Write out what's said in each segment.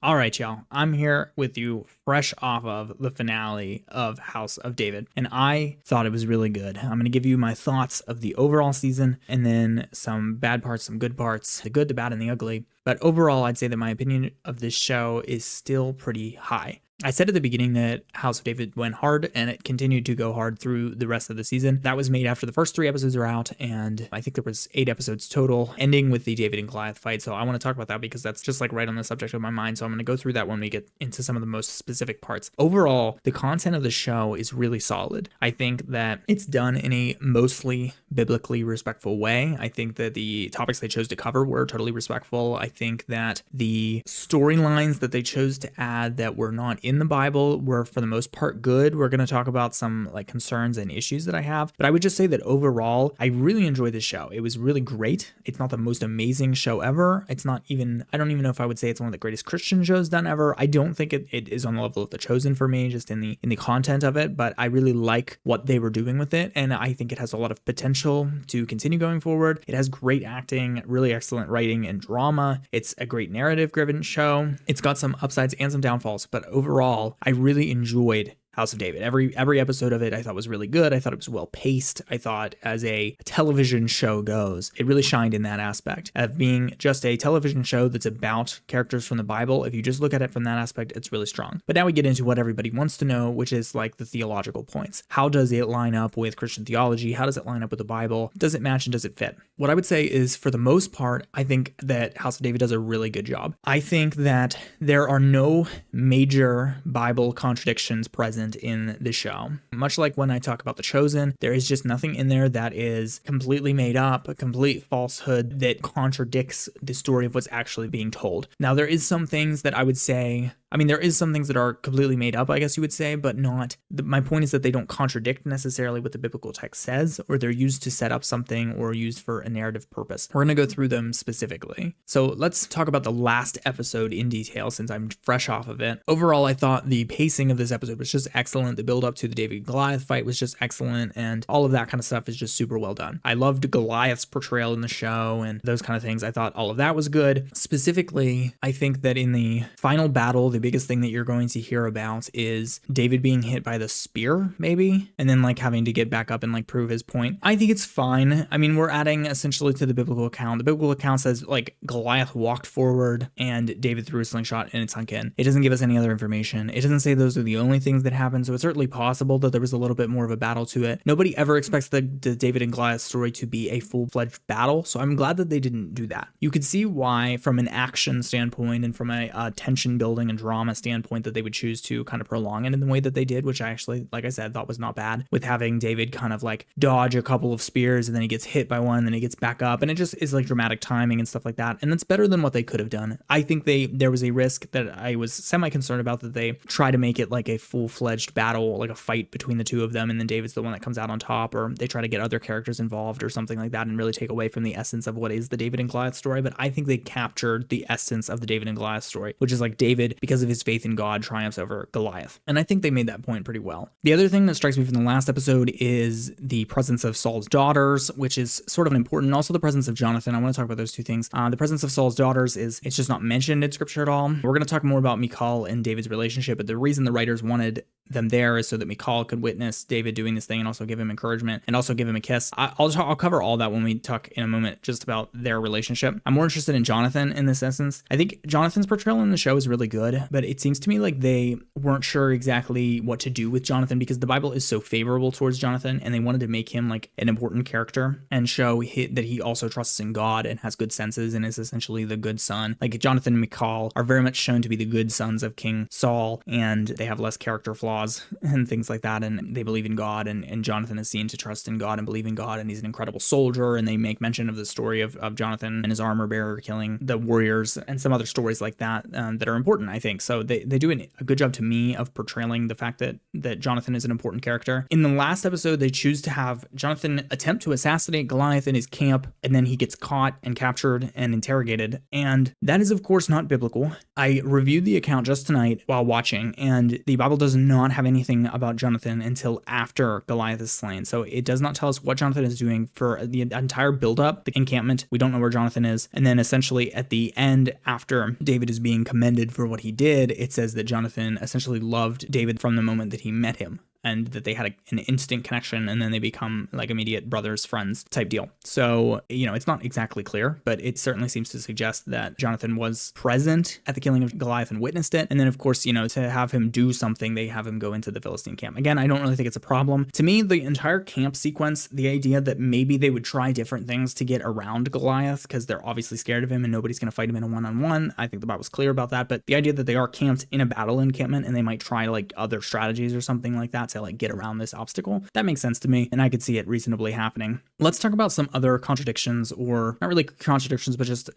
All right, y'all. I'm here with you fresh off of the finale of House of David, and I thought it was really good. I'm going to give you my thoughts of the overall season and then some bad parts, some good parts, the good, the bad, and the ugly. But overall, I'd say that my opinion of this show is still pretty high. I said at the beginning that House of David went hard, and it continued to go hard through the rest of the season. That was made after the first 3 episodes are out, and I think there was 8 episodes total, ending with the David and Goliath fight. So I want to talk about that because that's just like right on the subject of my mind. So I'm going to go through that when we get into some of the most specific parts. Overall, the content of the show is really solid. I think that it's done in a mostly biblically respectful way. I think that the topics they chose to cover were totally respectful. I think that the storylines that they chose to add that were not in the Bible were for the most part good. We're going to talk about some like concerns and issues that I have, but I would just say that overall, I really enjoyed this show. It was really great. It's not the most amazing show ever. It's not even, I don't even know if I would say it's one of the greatest Christian shows done ever. I don't think it is on the level of The Chosen for me, just in the content of it, but I really like what they were doing with it. And I think it has a lot of potential to continue going forward. It has great acting, really excellent writing and drama. It's a great narrative driven show. It's got some upsides and some downfalls, but overall, I really enjoyed House of David. Every episode of it I thought was really good. I thought it was well paced. I thought as a television show goes, it really shined in that aspect of being just a television show that's about characters from the Bible. If you just look at it from that aspect, it's really strong. But now we get into what everybody wants to know, which is like the theological points. How does it line up with Christian theology? How does it line up with the Bible? Does it match and does it fit? What I would say is, for the most part, I think that House of David does a really good job. I think that there are no major Bible contradictions present in the show. Much like when I talk about The Chosen, there is just nothing in there that is completely made up, a complete falsehood that contradicts the story of what's actually being told. Now, there is some things that I would say, there is some things that are completely made up, I guess you would say, but not. My point is that they don't contradict necessarily what the biblical text says, or they're used to set up something or used for a narrative purpose. We're going to go through them specifically. So let's talk about the last episode in detail since I'm fresh off of it. Overall, I thought the pacing of this episode was just excellent. The build up to the David and Goliath fight was just excellent, and all of that kind of stuff is just super well done. I loved Goliath's portrayal in the show and those kind of things. I thought all of that was good. Specifically, I think that in the final battle, the biggest thing that you're going to hear about is David being hit by the spear, maybe, and then like having to get back up and like prove his point. I think it's fine. We're adding essentially to the biblical account. The biblical account says like Goliath walked forward and David threw a slingshot and it sunk in. It doesn't give us any other information. It doesn't say those are the only things that happened, so it's certainly possible that there was a little bit more of a battle to it. Nobody ever expects the David and Goliath story to be a full-fledged battle, so I'm glad that they didn't do that. You could see why, from an action standpoint and from a tension building and drama standpoint, that they would choose to kind of prolong it in the way that they did, which I actually, like I said, thought was not bad, with having David kind of like dodge a couple of spears and then he gets hit by one, then he gets back up, and it just is like dramatic timing and stuff like that, and it's better than what they could have done. I think there was a risk that I was semi-concerned about, that they try to make it like a full-fledged battle, like a fight between the two of them, and then David's the one that comes out on top, or they try to get other characters involved or something like that and really take away from the essence of what is the David and Goliath story. But I think they captured the essence of the David and Goliath story, which is like David, because of his faith in God, triumphs over Goliath. And I think they made that point pretty well. The other thing that strikes me from the last episode is the presence of Saul's daughters, which is sort of important. Also the presence of Jonathan. I want to talk about those two things. The presence of Saul's daughters it's just not mentioned in scripture at all. We're going to talk more about Michal and David's relationship, but the reason the writers wanted them there is so that Michal could witness David doing this thing and also give him encouragement and also give him a kiss. I'll cover all that when we talk in a moment just about their relationship. I'm more interested in Jonathan in this essence. I think Jonathan's portrayal in the show is really good, but it seems to me like they weren't sure exactly what to do with Jonathan because the Bible is so favorable towards Jonathan, and they wanted to make him like an important character and show that he also trusts in God and has good senses and is essentially the good son. Like Jonathan and Michal are very much shown to be the good sons of King Saul, and they have less character flaws and things like that, and they believe in God, and Jonathan is seen to trust in God and believe in God, and he's an incredible soldier, and they make mention of the story of Jonathan and his armor bearer killing the warriors and some other stories like that that are important, I think. So they do a good job to me of portraying the fact that Jonathan is an important character. In the last episode, they choose to have Jonathan attempt to assassinate Goliath in his camp, and then he gets caught and captured and interrogated, and that is of course not biblical. I reviewed the account just tonight while watching, and the Bible does not not have anything about Jonathan until after Goliath is slain. So it does not tell us what Jonathan is doing for the entire buildup, the encampment. We don't know where Jonathan is. And then essentially at the end, after David is being commended for what he did, it says that Jonathan essentially loved David from the moment that he met him, and that they had an instant connection, and then they become like immediate brothers, friends type deal. So, it's not exactly clear, but it certainly seems to suggest that Jonathan was present at the killing of Goliath and witnessed it. And then, of course, to have him do something, they have him go into the Philistine camp. Again, I don't really think it's a problem. To me, the entire camp sequence, the idea that maybe they would try different things to get around Goliath because they're obviously scared of him and nobody's going to fight him in a one-on-one. I think the Bible's clear about that. But the idea that they are camped in a battle encampment and they might try like other strategies or something like that to like get around this obstacle, that makes sense to me, and I could see it reasonably happening. Let's talk about some other contradictions, or not really contradictions, but just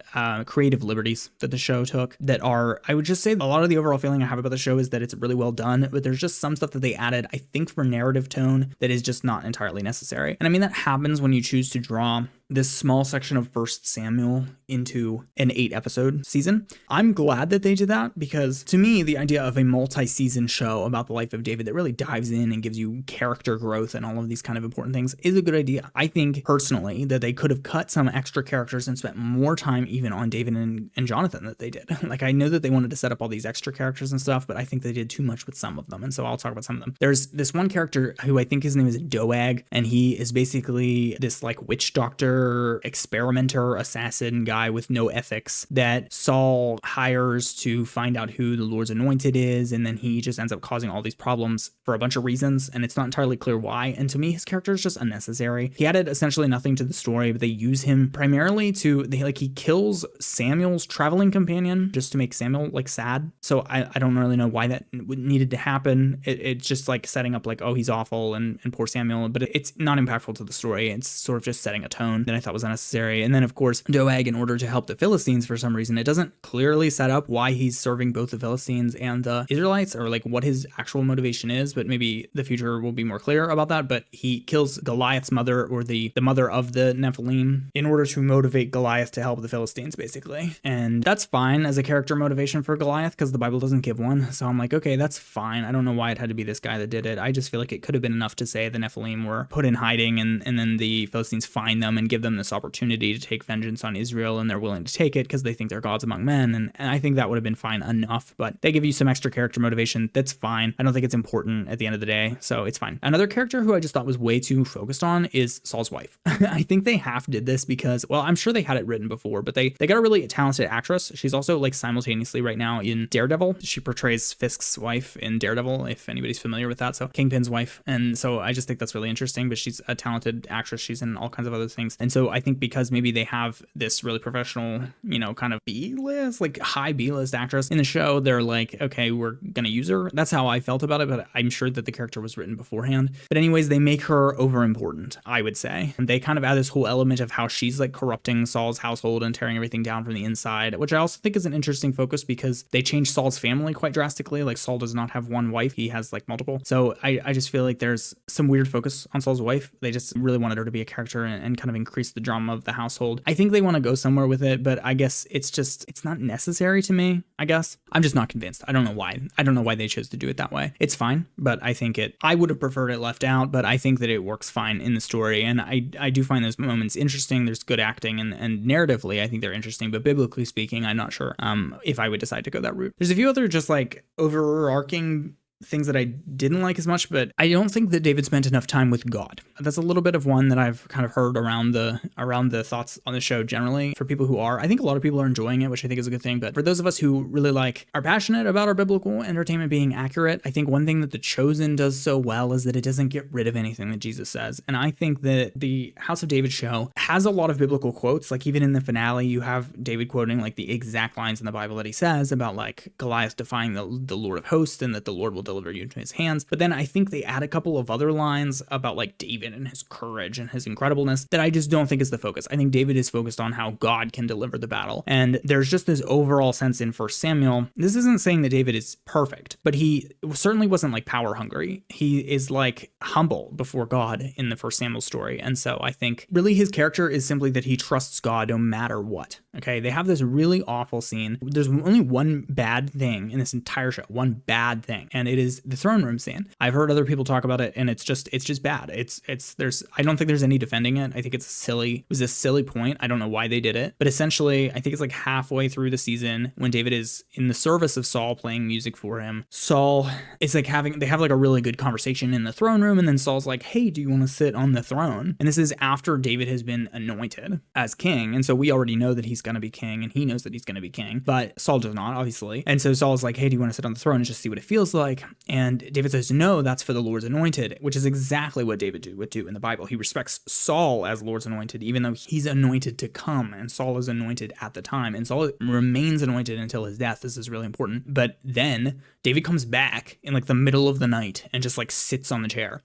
creative liberties that the show took that are, I would just say, a lot of the overall feeling I have about the show is that it's really well done, but there's just some stuff that they added, I think, for narrative tone that is just not entirely necessary. And I mean, that happens when you choose to draw this small section of 1 Samuel into an 8-episode season. I'm glad that they did that, because to me, the idea of a multi-season show about the life of David that really dives in and gives you character growth and all of these kind of important things is a good idea. I think personally that they could have cut some extra characters and spent more time even on David and Jonathan that they did. Like, I know that they wanted to set up all these extra characters and stuff, but I think they did too much with some of them. And so I'll talk about some of them. There's this one character who I think his name is Doeg, and he is basically this like witch doctor, experimenter, assassin guy with no ethics that Saul hires to find out who the Lord's anointed is, and then he just ends up causing all these problems for a bunch of reasons, and it's not entirely clear why. And to me, his character is just unnecessary. He added essentially nothing to the story, but they use him primarily he kills Samuel's traveling companion just to make Samuel like sad. So I don't really know why that needed to happen. It's just like setting up like, oh, he's awful and poor Samuel, but it's not impactful to the story. It's sort of just setting a tone that I thought was unnecessary. And then of course Doeg, in order to help the Philistines for some reason, it doesn't clearly set up why he's serving both the Philistines and the Israelites, or like what his actual motivation is, but maybe the future will be more clear about that. But he kills Goliath's mother, or the mother of the Nephilim, in order to motivate Goliath to help the Philistines, basically. And that's fine as a character motivation for Goliath, because the Bible doesn't give one. So I'm like, okay, that's fine. I don't know why it had to be this guy that did it. I just feel like it could have been enough to say the Nephilim were put in hiding, and then the Philistines find them and give them this opportunity to take vengeance on Israel, and they're willing to take it because they think they're gods among men. And I think that would have been fine enough, but they give you some extra character motivation. That's fine. I don't think it's important at the end of the day, so it's fine. Another character who I just thought was way too focused on is Saul's wife. I think they half did this because, well, I'm sure they had it written before, but they got a really talented actress. She's also like simultaneously right now in Daredevil. She portrays Fisk's wife in Daredevil, if anybody's familiar with that. So Kingpin's wife. And so I just think that's really interesting, but she's a talented actress. She's in all kinds of other things. And so I think because maybe they have this really professional, kind of B-list, like high B-list actress in the show, they're like, okay, we're going to use her. That's how I felt about it, but I'm sure that the character was written beforehand. But anyways, they make her over important, I would say. And they kind of add this whole element of how she's like corrupting Saul's household and tearing everything down from the inside, which I also think is an interesting focus because they change Saul's family quite drastically. Like, Saul does not have one wife. He has like multiple. So I just feel like there's some weird focus on Saul's wife. They just really wanted her to be a character and kind of increase the drama of the household. I think they want to go somewhere with it, but I guess it's not necessary to me, I guess. I'm just not convinced. I don't know why. I don't know why they chose to do it that way. It's fine, but I would have preferred it left out, but I think that it works fine in the story. And I do find those moments interesting. There's good acting, and narratively, I think they're interesting, but biblically speaking, I'm not sure if I would decide to go that route. There's a few other just like overarching things that I didn't like as much, but I don't think that David spent enough time with God. That's a little bit of one that I've kind of heard around the thoughts on the show generally. For people who are, I think a lot of people are enjoying it, which I think is a good thing. But for those of us who really are passionate about our biblical entertainment being accurate, I think one thing that The Chosen does so well is that it doesn't get rid of anything that Jesus says. And I think that the House of David show has a lot of biblical quotes. Like, even in the finale, you have David quoting like the exact lines in the Bible that he says about like Goliath defying the Lord of hosts, and that the Lord will deliver you into his hands. But then I think they add a couple of other lines about like David and his courage and his incredibleness that I just don't think is the focus. I think David is focused on how God can deliver the battle. And there's just this overall sense in 1 Samuel. This isn't saying that David is perfect, but he certainly wasn't like power hungry. He is like humble before God in the 1 Samuel story. And so I think really his character is simply that he trusts God no matter what. Okay, they have this really awful scene. There's only one bad thing in this entire show, one bad thing, and it is the throne room scene. I've heard other people talk about it, and it's just bad. I don't think there's any defending it. I think it was a silly point. I don't know why they did it, but essentially I think it's like halfway through the season when David is in the service of Saul playing music for him. Saul is like they have like a really good conversation in the throne room, and then Saul's like, hey, do you want to sit on the throne? And this is after David has been anointed as king. And so we already know that he's going to be king, and he knows that he's going to be king, but Saul does not, obviously. And so Saul's like, hey, do you want to sit on the throne and just see what it feels like? And David says, no, that's for the Lord's anointed, which is exactly what David would do in the Bible. He respects Saul as Lord's anointed, even though he's anointed to come, and Saul is anointed at the time, and Saul remains anointed until his death. This is really important. But then David comes back in like the middle of the night and just like sits on the chair.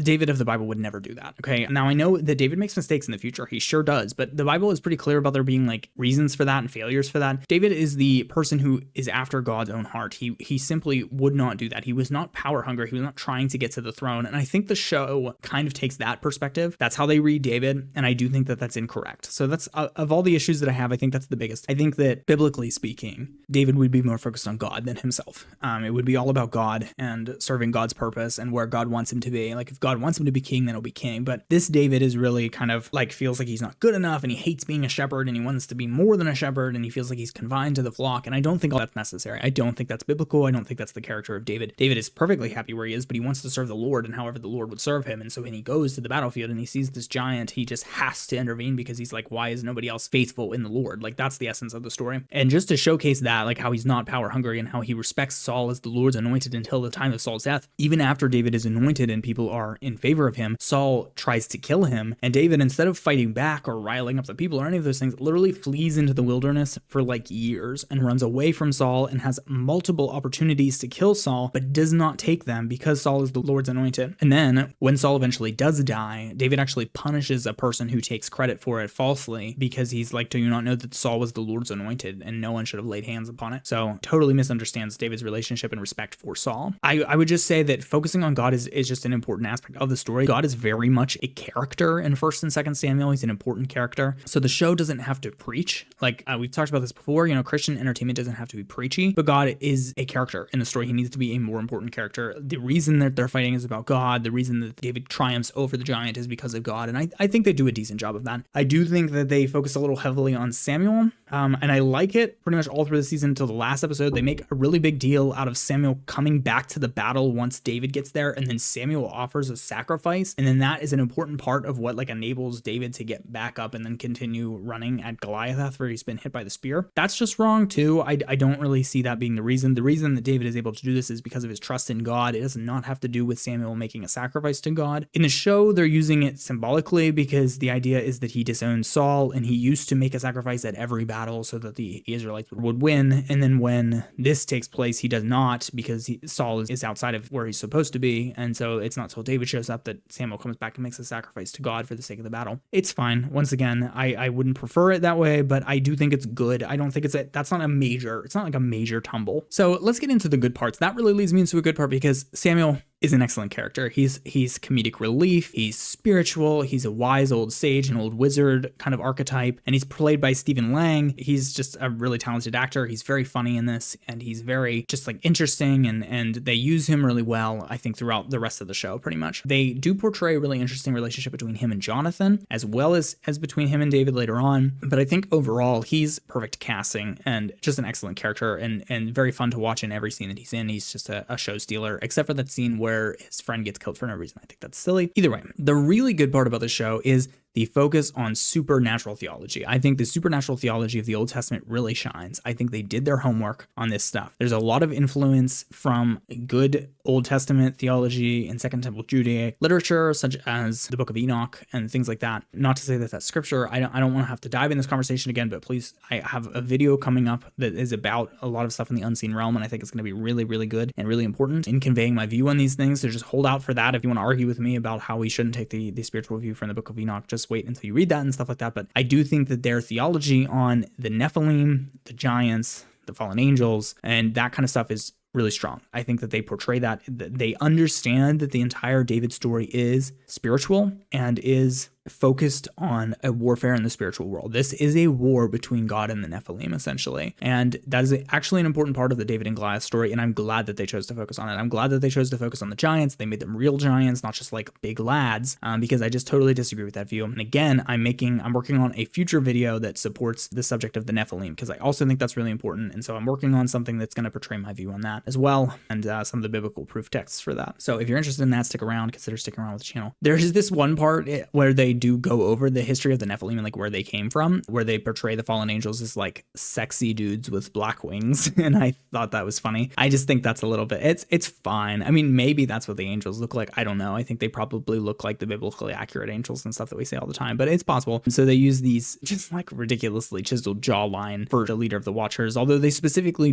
David of the Bible would never do that. Okay. Now I know that David makes mistakes in the future. He sure does, but the Bible is pretty clear about there being like reasons for that and failures for that. David is the person who is after God's own heart. He simply would not do that. He was not power hungry. He was not trying to get to the throne. And I think the show kind of takes that perspective. That's how they read David. And I do think that that's incorrect. So that's of all the issues that I have, I think that's the biggest. I think that biblically speaking, David would be more focused on God than himself. It would be all about God and serving God's purpose and where God wants him to be. Like if God wants him to be king, then he'll be king. But this David is really kind of like feels like he's not good enough, and he hates being a shepherd, and he wants to be more than a shepherd, and he feels like he's confined to the flock. And I don't think all that's necessary. I don't think that's biblical. I don't think that's the character of David. David is perfectly happy where he is, but he wants to serve the Lord and however the Lord would serve him. And so when he goes to the battlefield and he sees this giant, he just has to intervene because he's like, why is nobody else faithful in the Lord? Like that's the essence of the story. And just to showcase that, like how he's not power hungry and how he respects Saul as the Lord's anointed until the time of Saul's death. Even after David is anointed and people are in favor of him, Saul tries to kill him, and David, instead of fighting back or riling up the people or any of those things, literally flees into the wilderness for like years and runs away from Saul and has multiple opportunities to kill Saul, but does not take them because Saul is the Lord's anointed. And then when Saul eventually does die, David actually punishes a person who takes credit for it falsely because he's like, do you not know that Saul was the Lord's anointed and no one should have laid hands upon it? So totally misunderstands David's relationship and respect for Saul. I would just say that focusing on God is just an important aspect of the story. God is very much a character in 1st and 2nd Samuel. He's an important character. So the show doesn't have to preach. Like we've talked about this before, Christian entertainment doesn't have to be preachy, but God is a character in the story. He needs to be a more important character. The reason that they're fighting is about God. The reason that David triumphs over the giant is because of God. And I think they do a decent job of that. I do think that they focus a little heavily on Samuel. And I like it pretty much all through the season until the last episode. They make a really big deal out of Samuel coming back to the battle once David gets there, and then Samuel offers a sacrifice, and then that is an important part of what like enables David to get back up and then continue running at Goliath after he's been hit by the spear. That's just wrong too. I don't really see that being the reason. The reason that David is able to do this is because of his trust in God. It does not have to do with Samuel making a sacrifice to God. In the show, they're using it symbolically because the idea is that he disowned Saul, and he used to make a sacrifice at every battle so that the Israelites would win. And then when this takes place, he does not, because Saul is outside of where he's supposed to be. And so it's not till David shows up that Samuel comes back and makes a sacrifice to God for the sake of the battle. It's fine. Once again, I wouldn't prefer it that way, but I do think it's good. I don't think it's not like a major tumble. So let's get into the good parts. That really leads me into a good part because Samuel is an excellent character. He's comedic relief. He's spiritual. He's a wise old sage, an old wizard kind of archetype. And he's played by Stephen Lang. He's just a really talented actor. He's very funny in this, and he's very just like interesting, and they use him really well, I think, throughout the rest of the show pretty much. They do portray a really interesting relationship between him and Jonathan, as well as between him and David later on. But I think overall, he's perfect casting and just an excellent character, and very fun to watch in every scene that he's in. He's just a show stealer, except for that scene where his friend gets killed for no reason. I think that's silly. Either way, the really good part about the show is the focus on supernatural theology. I think the supernatural theology of the Old Testament really shines. I think they did their homework on this stuff. There's a lot of influence from good Old Testament theology and Second Temple Judaic literature, such as the Book of Enoch and things like that. Not to say that that's scripture. I don't want to have to dive in this conversation again, but please, I have a video coming up that is about a lot of stuff in the unseen realm, and I think it's going to be really, really good and really important in conveying my view on these things. So just hold out for that. If you want to argue with me about how we shouldn't take the spiritual view from the Book of Enoch, just wait until you read that and stuff like that. But I do think that their theology on the Nephilim, the giants, the fallen angels, and that kind of stuff is really strong. I think that they portray that they understand that the entire David story is spiritual and is focused on a warfare in the spiritual world. This is a war between God and the Nephilim, essentially. And that is actually an important part of the David and Goliath story, and I'm glad that they chose to focus on it. I'm glad that they chose to focus on the giants. They made them real giants, not just like big lads, because I just totally disagree with that view. And again, I'm working on a future video that supports the subject of the Nephilim, because I also think that's really important. And so I'm working on something that's going to portray my view on that as well, and some of the biblical proof texts for that. So if you're interested in that, stick around, consider sticking around with the channel. There's this one part where they do go over the history of the Nephilim and like where they came from, where they portray the fallen angels as like sexy dudes with black wings. And I thought that was funny. I just think that's a little bit, it's fine. I mean, maybe that's what the angels look like. I don't know. I think they probably look like the biblically accurate angels and stuff that we say all the time, but it's possible. And so they use these just like ridiculously chiseled jawline for the leader of the Watchers, although they specifically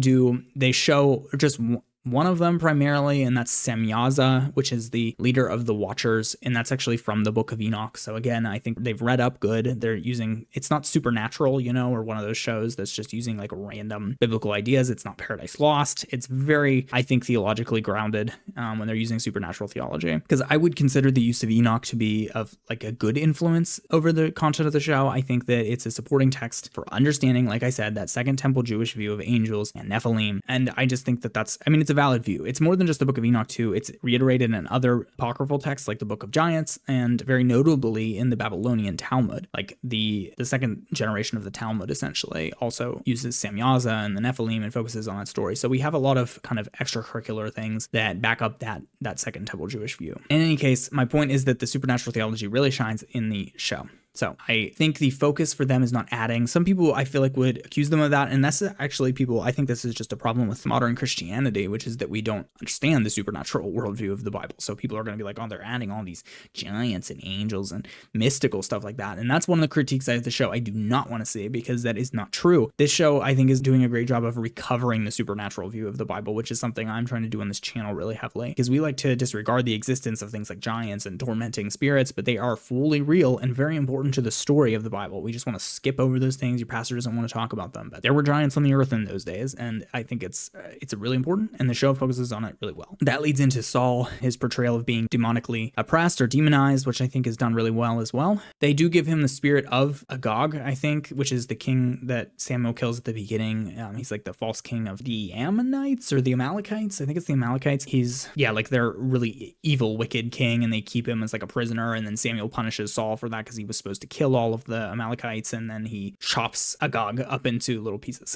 they show just one of them primarily, and that's Semyaza, which is the leader of the Watchers, and that's actually from the Book of Enoch. So again, I think they've read up good. They're using, it's not Supernatural, or one of those shows that's just using like random biblical ideas. It's not Paradise Lost. It's very, I think, theologically grounded when they're using supernatural theology, because I would consider the use of Enoch to be of like a good influence over the content of the show. I think that it's a supporting text for understanding, like I said, that Second Temple Jewish view of angels and Nephilim. And I just think that it's a valid view. It's more than just the Book of Enoch too. It's reiterated in other apocryphal texts like the Book of Giants, and very notably in the Babylonian Talmud. Like the second generation of the Talmud essentially also uses Semyaza and the Nephilim and focuses on that story. So we have a lot of kind of extracurricular things that back up that Second Temple Jewish view. In any case, my point is that the supernatural theology really shines in the show. So I think the focus for them is not adding. Some people I feel like would accuse them of that. And that's actually I think this is just a problem with modern Christianity, which is that we don't understand the supernatural worldview of the Bible. So people are going to be like, oh, they're adding all these giants and angels and mystical stuff like that. And that's one of the critiques I have the show I do not want to see, because that is not true. This show, I think, is doing a great job of recovering the supernatural view of the Bible, which is something I'm trying to do on this channel really heavily, because we like to disregard the existence of things like giants and tormenting spirits, but they are fully real and very important to the story of the Bible. We just want to skip over those things. Your pastor doesn't want to talk about them, but there were giants on the earth in those days, and I think it's really important, and the show focuses on it really well. That leads into Saul, his portrayal of being demonically oppressed or demonized, which I think is done really well as well. They do give him the spirit of Agag, I think, which is the king that Samuel kills at the beginning. He's like the false king of the Ammonites or the Amalekites. I think it's the Amalekites. He's, like they're really evil, wicked king, and they keep him as like a prisoner, and then Samuel punishes Saul for that because he was supposed to kill all of the Amalekites, and then he chops Agag up into little pieces.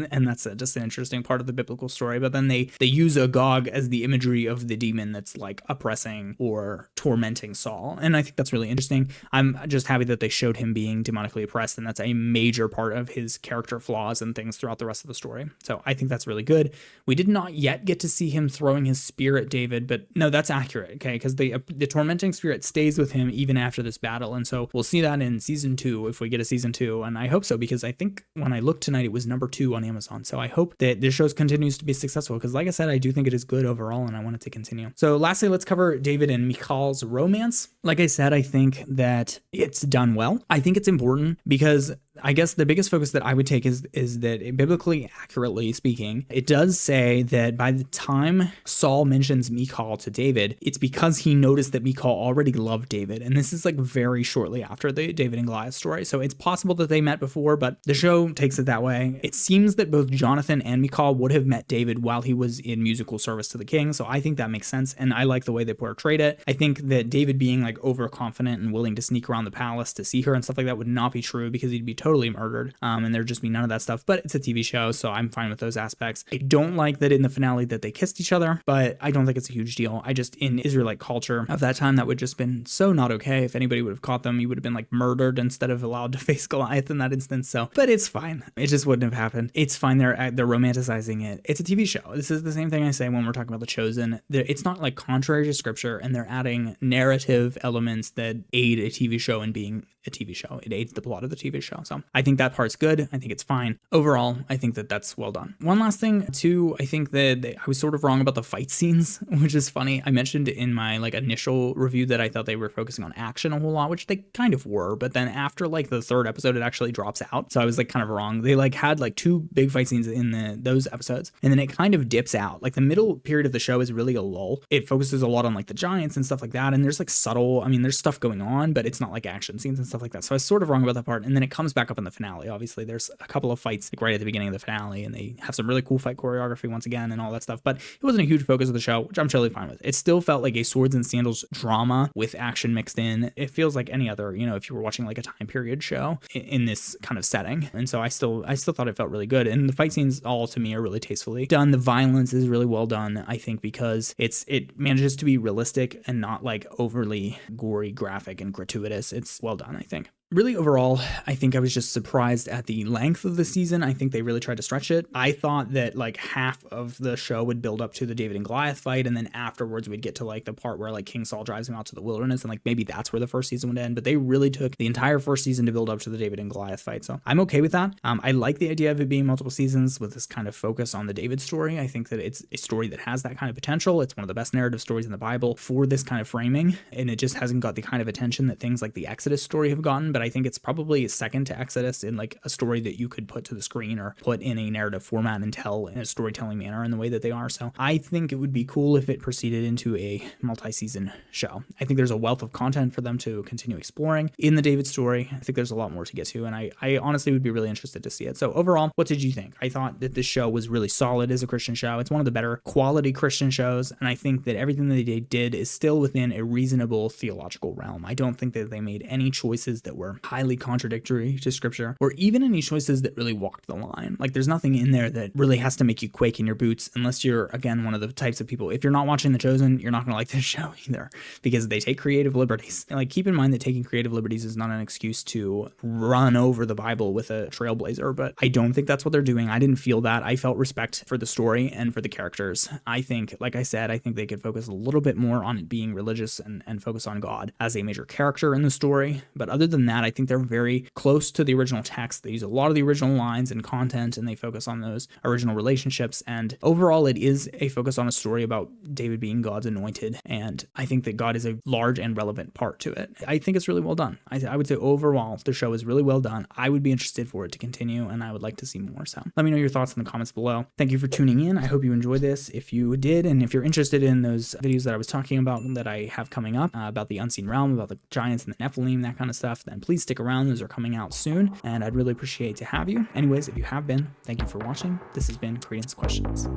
And that's just an interesting part of the biblical story. But then they use Agag as the imagery of the demon that's like oppressing or tormenting Saul. And I think that's really interesting. I'm just happy that they showed him being demonically oppressed, and that's a major part of his character flaws and things throughout the rest of the story. So I think that's really good. We did not yet get to see him throwing his spear at David, but no, that's accurate, okay? Because the tormenting spirit stays with him even after this battle. And so we'll see that in season 2 if we get a season 2, and I hope so, because I think when I looked tonight it was number 2 on Amazon. So I hope that this show continues to be successful, because like I said, I do think it is good overall, and I want it to continue. So lastly, let's cover David and Michal's romance. Like I said, I think that it's done well. I think it's important because I guess the biggest focus that I would take is that biblically accurately speaking, it does say that by the time Saul mentions Michal to David, it's because he noticed that Michal already loved David. And this is like very shortly after the David and Goliath story. So it's possible that they met before, but the show takes it that way. It seems that both Jonathan and Michal would have met David while he was in musical service to the king. So I think that makes sense. And I like the way they portrayed it. I think that David being like overconfident and willing to sneak around the palace to see her and stuff like that would not be true, because he'd be totally murdered, and there'd just be none of that stuff. But it's a TV show, so I'm fine with those aspects. I don't like that in the finale that they kissed each other, but I don't think it's a huge deal. I just, in Israelite culture of that time, that would just been so not okay. If anybody would have caught them, you would have been like murdered instead of allowed to face Goliath in that instance. So, but it's fine. It just wouldn't have happened. It's fine. They're romanticizing it. It's a TV show. This is the same thing I say when we're talking about The Chosen. It's not like contrary to scripture, and they're adding narrative elements that aid a TV show in being a TV show. It aids the plot of the TV show. So So I think that part's good. I think it's fine. Overall, I think that that's well done. One last thing too, I think that I was sort of wrong about the fight scenes, which is funny. I mentioned in my like initial review that I thought they were focusing on action a whole lot, which they kind of were, but then after like the third episode, it actually drops out. So I was like kind of wrong. They like had like 2 big fight scenes in those episodes, and then it kind of dips out. Like the middle period of the show is really a lull. It focuses a lot on like the giants and stuff like that, and there's like subtle, I mean, there's stuff going on, but it's not like action scenes and stuff like that. So I was sort of wrong about that part, and then it comes back up in the finale. Obviously, there's a couple of fights like right at the beginning of the finale, and they have some really cool fight choreography once again and all that stuff, but it wasn't a huge focus of the show, which I'm totally fine with. It still felt like a swords and sandals drama with action mixed in. It feels like any other, you know, if you were watching like a time period show in this kind of setting. And so I still thought it felt really good. And the fight scenes all to me are really tastefully done. The violence is really well done, I think, because it manages to be realistic and not like overly gory, graphic, and gratuitous. It's well done, I think. Really, overall, I think I was just surprised at the length of the season. I think they really tried to stretch it. I thought that like half of the show would build up to the David and Goliath fight, and then afterwards we'd get to like the part where like King Saul drives him out to the wilderness, and like maybe that's where the first season would end. But they really took the entire first season to build up to the David and Goliath fight. So I'm okay with that. I like the idea of it being multiple seasons with this kind of focus on the David story. I think that it's a story that has that kind of potential. It's one of the best narrative stories in the Bible for this kind of framing, and it just hasn't got the kind of attention that things like the Exodus story have gotten. But I think it's probably second to Exodus in like a story that you could put to the screen or put in a narrative format and tell in a storytelling manner in the way that they are. So I think it would be cool if it proceeded into a multi-season show. I think there's a wealth of content for them to continue exploring in the David story. I think there's a lot more to get to, and I honestly would be really interested to see it. So overall, what did you think? I thought that this show was really solid as a Christian show. It's one of the better quality Christian shows, and I think that everything that they did is still within a reasonable theological realm. I don't think that they made any choices that were highly contradictory to scripture, or even any choices that really walked the line. Like there's nothing in there that really has to make you quake in your boots, unless you're, again, one of the types of people. If you're not watching The Chosen, you're not going to like this show either, because they take creative liberties. And like, keep in mind that taking creative liberties is not an excuse to run over the Bible with a trailblazer, but I don't think that's what they're doing. I didn't feel that. I felt respect for the story and for the characters. I think, like I said, I think they could focus a little bit more on it being religious and focus on God as a major character in the story. But other than that, I think they're very close to the original text. They use a lot of the original lines and content, and they focus on those original relationships. And overall, it is a focus on a story about David being God's anointed. And I think that God is a large and relevant part to it. I think it's really well done. I would say overall, the show is really well done. I would be interested for it to continue, and I would like to see more. So let me know your thoughts in the comments below. Thank you for tuning in. I hope you enjoyed this. If you did, and if you're interested in those videos that I was talking about that I have coming up about the unseen realm, about the giants and the Nephilim, that kind of stuff, then please stick around. Those are coming out soon, and I'd really appreciate to have you. Anyways, if you have been, thank you for watching. This has been Credence Questions.